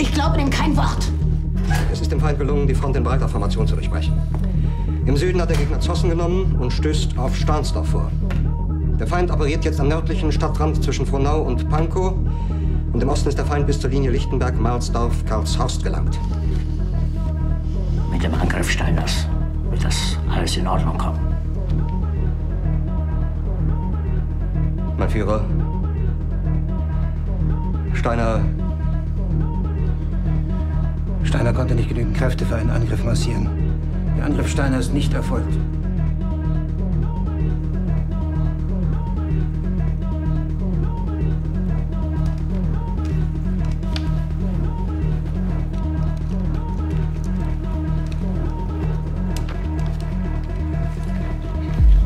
Ich glaube dem kein Wort. Es ist dem Feind gelungen, die Front in breiter Formation zu durchbrechen. Im Süden hat der Gegner Zossen genommen und stößt auf Stahnsdorf vor. Der Feind operiert jetzt am nördlichen Stadtrand zwischen Frohnau und Pankow. Und im Osten ist der Feind bis zur Linie Lichtenberg, Karlshorst gelangt. Mit dem Angriff Steiners wird das alles in Ordnung kommen. Mein Führer, Steiner konnte nicht genügend Kräfte für einen Angriff massieren. Der Angriff Steiner ist nicht erfolgt.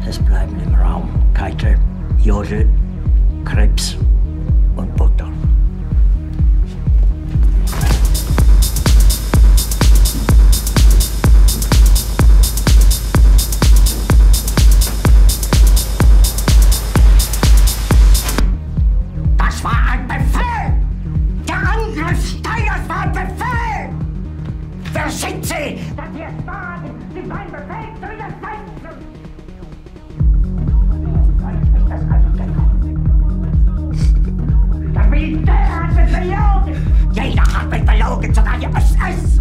Es bleiben im Raum Keitel, Jodl, Krebs und Butter. Das war ein Befehl! Der Angriff Steiners war ein Befehl! Wer sind Sie, dass Sie es wagen, sich meinen Befehl zu widersetzen? Das also das Militär hat mich belogen! Jeder hat mich belogen, sogar die SS!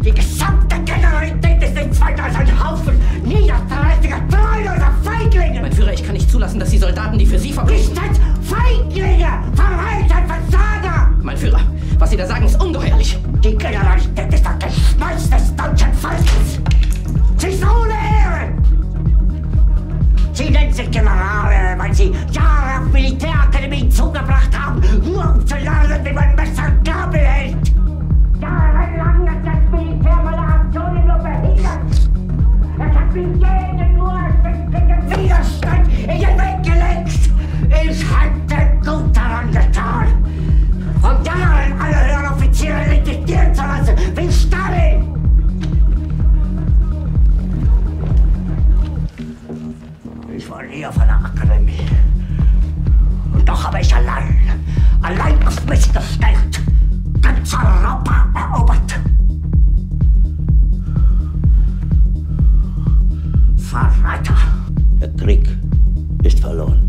Die gesamte Generalität ist nichts weiter als ein Haufen niederträchtiger, treuloser Feiglinge! Mein Führer, ich kann nicht zulassen, dass die Soldaten, die für Sie verbringen... Nicht Feiglinge! Verreiter, Versager! Mein Führer, was Sie da sagen, ist ungeheuerlich. Die Generalität ist das Geschmeiß des deutschen Volkes! Sie ist ohne Ehre! Sie nennen sich Generale, weil Sie Jahre auf Militärakademien zugebracht haben, nur um zu lernen, wie man Messer und Gabel hält! Jahrelang hat das Militär meine Aktionen nur behindert! Es hat mir jeden nur erschwinglichen Widerstand in den Weg gelegt! Ich hätte gut daran getan, von Jahren alle höheren Offiziere liquidieren zu lassen, wie Stalin! Ich war nie auf einer Akademie. Und doch habe ich allein auf mich gestellt, ganz Europa erobert. Verräter! Der Krieg ist verloren.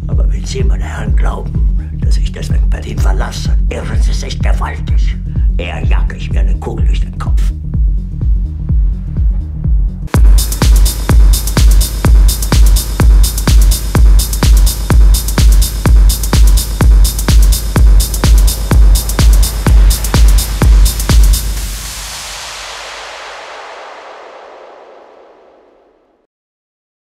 Aber wenn Sie, meine Herren, glauben, dass ich deswegen Berlin verlasse, irren Sie sich gewaltig. Eher jage ich mir eine Kugel durch den Kopf.